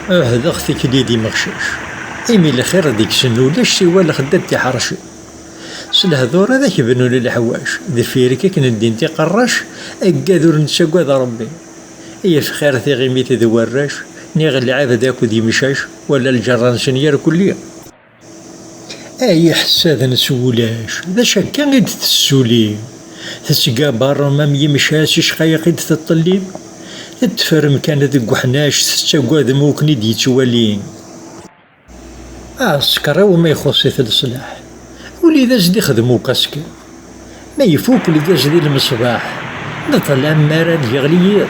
هذا اختك ديدي مغشاش. إيمي الخير هذيك سنو لاش سوا لخدات تيحرشي. سلهذور هذاك يبنوا لي الحواش دفيرك كن الدين تيقرش أكادور نتساقاد ربي. إيا في خير غيمي تدوراش نيغ العاب داكو دي مشاش ولا الجران سنيار كلية. أي حساد نسولاش ذا شكا غيد تسولي تسقى برا ما ميمشاش شقايق غيد تطليب تتفرم كان ذك وحناش تساقاد موكني دي توالين. السكر وما يخصي في الصلاح ولذا زد يخدمو كاسكا ما يفوك الكاز ديال المصباح نطلع مارا يغليض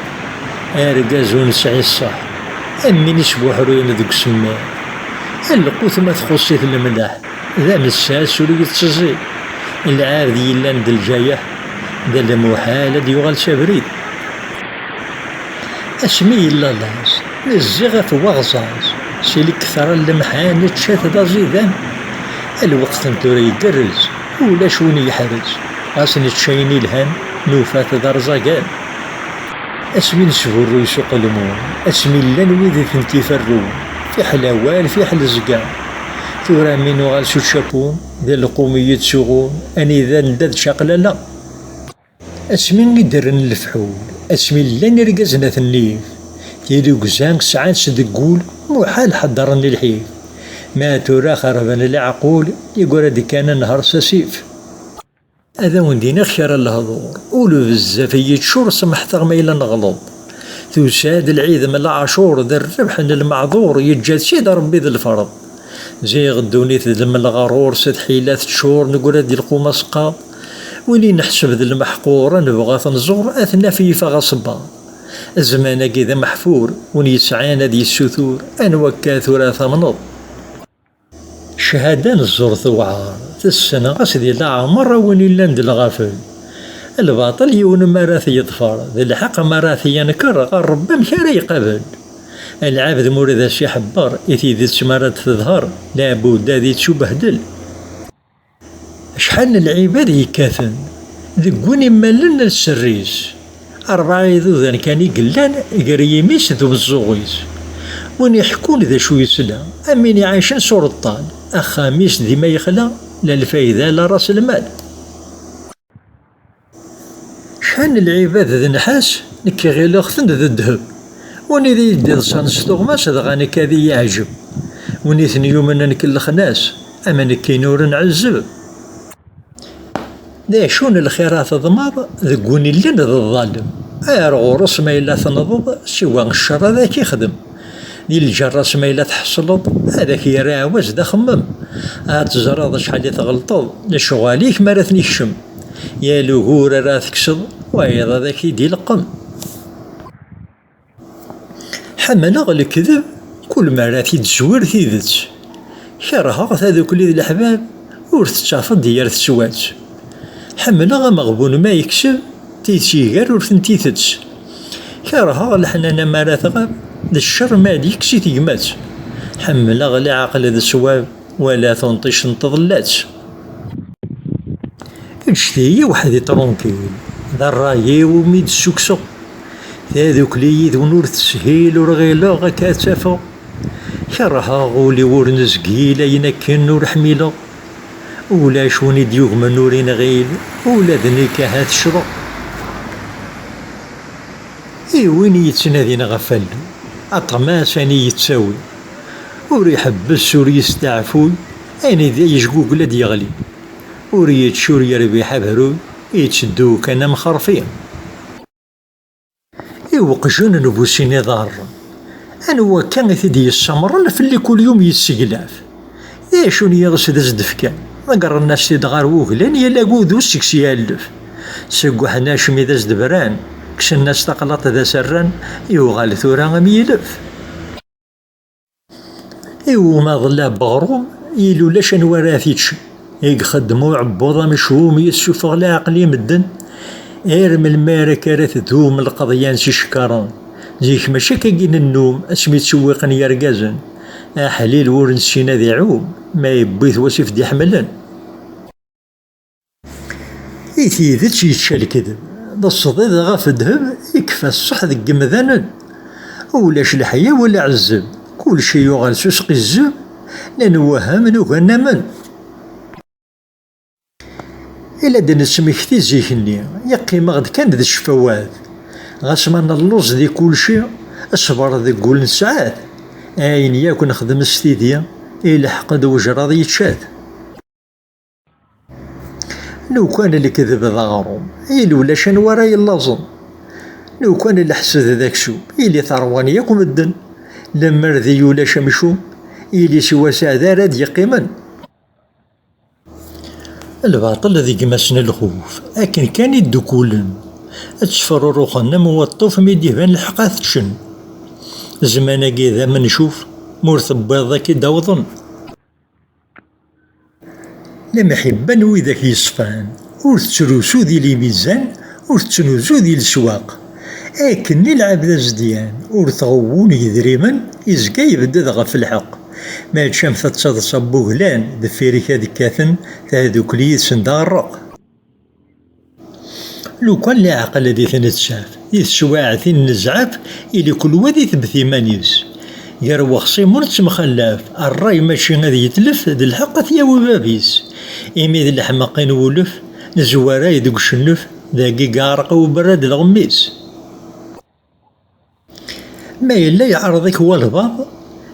اركاز ونسعي الصح امي نسبوح روين ذوك السماء القوت ما تخصي في الملاح ذا مساس ولي يتصزي العادي إلا ند الجايح ذا المحال دي يغال شابريد اسمي إلا لاز نزغ في وغزاز سيلي كثر اللمحان تشات دا زيدان الوقت نتورا يقرز ولا شوني يحرز غاسني تشيني الهان نوفات دار زاقان اسمي نسفرو يسوق المون اسمي لنويد ثنتي فرو في حلاوال في حل زقان ثورا مينو غالسو تشابون ذا القومية تسوغون اني ذا نداد شاقلالا اسمي ندرن الفحول اسمي لن رقزنا ثنيف تيلو قزانك ساعات صدقول محال حضرني الحيف ما تورا خربان العقول يقول هادي كان نهار سسيف هذا وندينا خير الهضور ولو بزاف يتشور سمح ما إلا نغلط توساد العيد من العاشور ذا الربح المعذور يتجاد سيد ربي ذا الفرض زي غدوني ذم الغرور سد حيلات تشور نقول هادي القومة سقاط ولي نحسب ذا المحقور نبغى تنزور أثنى في فغصبا الزمان كذا محفور ونيسعان هادي السثور أنوكا ثورا ثمنض شهادة الزور ثوعار تسنة قصدي لا عمر وين إلا ند الغافل الباطل يون مراثي يظفر ذي الحق مراثي ينكر غرب مكاري يقبل العبد مورد شي حبار إثي ذي تشمرات تظهر لابد ذي تشبهدل شحال العباد يكاثن ذقوني مالن السريس أربعة ذوذان كان يقلان قريميس ذو الزغيس وين يحكون ذا شو يسلا أمين عايشين سلطان أخاميس ديما يخلى لا الفايدة لا راس المال شحال العباد ذا نحاس نكي غير لغثن ذا الذهب وني ذي يدي صانس ثغماس غاني كذي يعجب وني ثني يومنا نكلخ ناس أما نكي نور نعزب ذا شون الخيرات ضماض ذقوني لنا ذا الظالم غورس ما إلا تنضض سوى الشر ذاك يخدم ديال الجراس ما إلا تحصلض هذاك يراوز دا خمم تزرد شحال تغلطض لشغاليك ما راثني الشم يا لهور راه تكسض وأيضا ذاك يدي القم حمل الكذب كل ما راه تزور ثيذت كرهغ هذوك اللي الأحباب ور تتشافض ديال تسوات حمل مغبون ما يكسب تيتشيغر ور تنتيثت كرهغ الحنانة ما راه تغاب للشر ما ديكسي تيمات حمل غلي عقل ذا السواب ولا تنطيش نتظلات اجتهي وحدي ترونكيل ذا الرايي وميد السكسو هذوك لي ذو نور تسهيل ورغيلا غكاتافا كرها غولي ور نزقيلا ينكن نور حميلا ولا شوني ديوغ من نورين غيل ولا ذنيكا هات شرا وين يتنادين غفلو أطماس أني يتساوي ور يحبس ور يستعفوي أني ذا يشقوق لد يغلي ور يتشور يربي حبهروي يتشدو كان مخرفين وقجون نبوسيني ضار أنا كان ثدي السمر في اللي كل يوم يتسقلاف ذا شوني يغسد زدفكان نقر الناس تدغار وغلان يلاقو ذو السكسي يالف سقو حناش ميدا زدبران كش الناس تقلط ذا سران يوغال ثورا ميلف ما ظلا بغروم يلو لاش نوراثيتش يخدمو عبوضا مشهوم يسوفغ العقل يمدن ارم المارك راه ذوم القضيان سي شكران زيك ماشي كاين النوم اسمي تسوقن يرقازن حليل ورنسينا ذي عوم ما يبيث وصف دي حملن ذاتش يتشال كذب ذا الصديد غاف الذهب يكفى الصح ذي قمذانا ولاش الحياة ولا عزب كل شي يغال سوسقي الزب لنوهم نوغانا من. إلا دا نسمكتي زيكني يقيم غد كان ذا الشفوات غاس مانا اللوز دي كل شي اصبر ذي قول نسعات اين ياك نخدم ستيديا يلحق ذا وجراض يتشات. لو كان اللي كذب ذا غروم إلو شان وراي اللازم، لو كان اللي حسد ذاك شوب إلي ثرواني ياكم الدن لما رذي ولا شمشو إلي سوا ساعة راد يقيمن. الباطل ذي قماسنا الخوف لكن كان يدكولن تشفر روخنا موطف ميدي بان الحقاث تشن زمانا كذا ما نشوف مرثباضا كي داوضن. لما حبان وذاك يصفان ورتسروسو ذي لي ميزان ورتسنوزو ذي السواق لكن نلعب ذا زديان ورتغوون يدريمن يزكا يبدا غف الحق ما تشامث تصاد بوغلان دفيريك هذيك كاثن تهذوك لي سندارق. لو كان لي عقل هذي ثنتشاف يسواعثين نزعف إلي كل وادي ثبثي مانيوس يروخ سيمون تمخلاف الراي ماشي غادي يتلف ذي الحق ثياو بابيس إمي ذي الحماقين ولف نزوارا يدق الشنف ذاكي قارق وبرد الغميس. ما يلا يعرضك والباب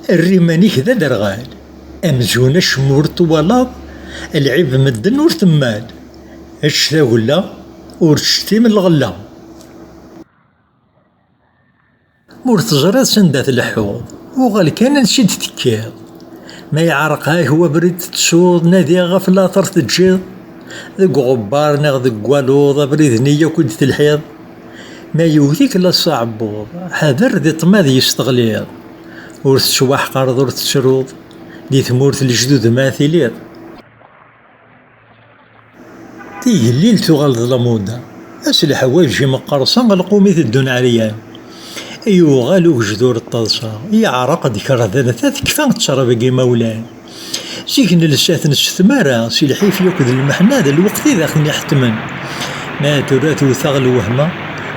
الريمانيك ذا درغال أمزون شمور طوالاب العيب مدن ور تمال الشتا ولا ورشتي من الغلا مور تجرد سندات الحوض وغال كان نشد تكيض ما يعرق هاي هو بريد تسوض نادي غف لاطر تجيض ذق غبار ناغ ذق والوض بريد نية كنت الحيض ما يوثيك لا صعبوض حذر ذي طماذ يستغليض ور تسواح قرض ور تسرود دي ثمورت الجدود ماثليض تيه الليل تغال ظلمودا أسلحة واجي مقرصان القومي الدون عريان أيو غالو جذور الطلصة يعرق ذكر ذات كفان تشرب كي مولان سيكن لسات نستثمارا سي الحيف ياكد المحنة ذا الوقت إذا خني حتمن ما تراث ثغل وهمة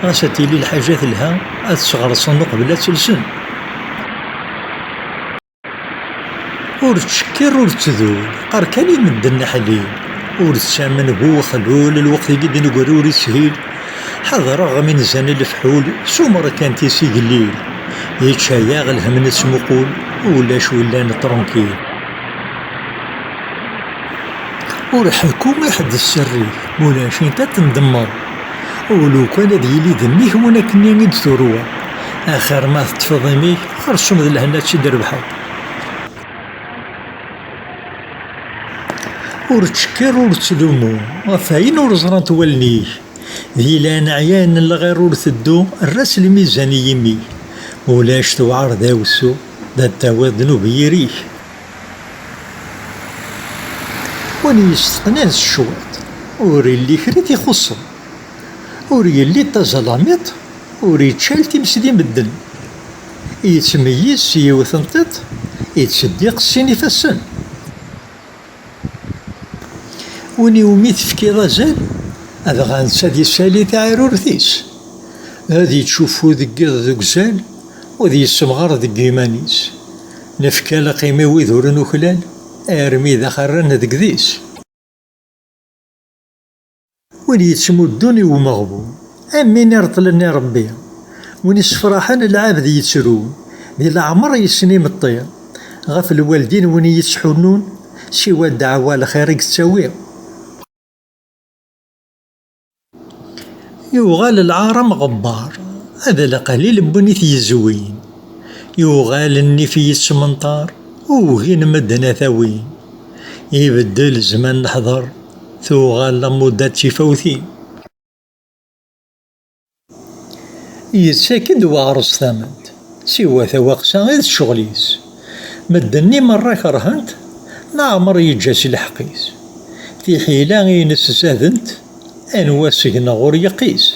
غاستي لي الحاجات لها أتصغر الصندوق بلا تلسن ور تشكر ور تذول قركاني مدن حليل ور تسامن هو خلول الوقت قد نقرور يسهيل حضر من زان الفحول سمر كانت يسي قليل يتشاياغ الهم نسمقول ولاش ولا نطرنكيل ور حكومة حد السري مولاشين تتندمر ولو كان ديالي ذميه وانا كني غيد ثروة اخر ما تفضميه خرصوم ذا الهنا تشد ربحك ور تشكر ور تلومو غفاين ور زران تولنيه ذي لان عيان الغير ور تدو الراس الميزاني يمي ولاش توعر ذاوسو ذا التوا ذنوب يريح واني يستقناز الشوط ور اللي كريت يخصو ور يلي تظلاميط ور يتشال تمسدي مدن يتميز سيو ثنطيط يتصدق السيني فالسن وني ومي تفكي رزال هذا غانسا دي سالي تاع رورثيس هذي تشوفو ذكيض ذوك زال وذي يسمغر ذك يمانيس نفكا لقيمي ويذور نخلال ارمي ذا خران ذك ذيس وين يتمدوني ومغبون امين يرطلني ربي وين يسفراحن العابد يتسرون ذي العمر يسني مطير غف الوالدين وين يتسحونون سوى الدعوة لخيرك تساويه يوغال العارم غبار هذا لقليل بنيث يزوين يوغال النفي السمنطار وغين مدنا ثوين يبدل زمان نحضر ثوغال لمدات شفوثين يتساكد وعرس ثامنت سوى ثواقسا غير الشغليس مدني مرة كرهنت نعمر يجاسي الحقيس في حيلة غينس ساذنت أنوا سجن غور يقيس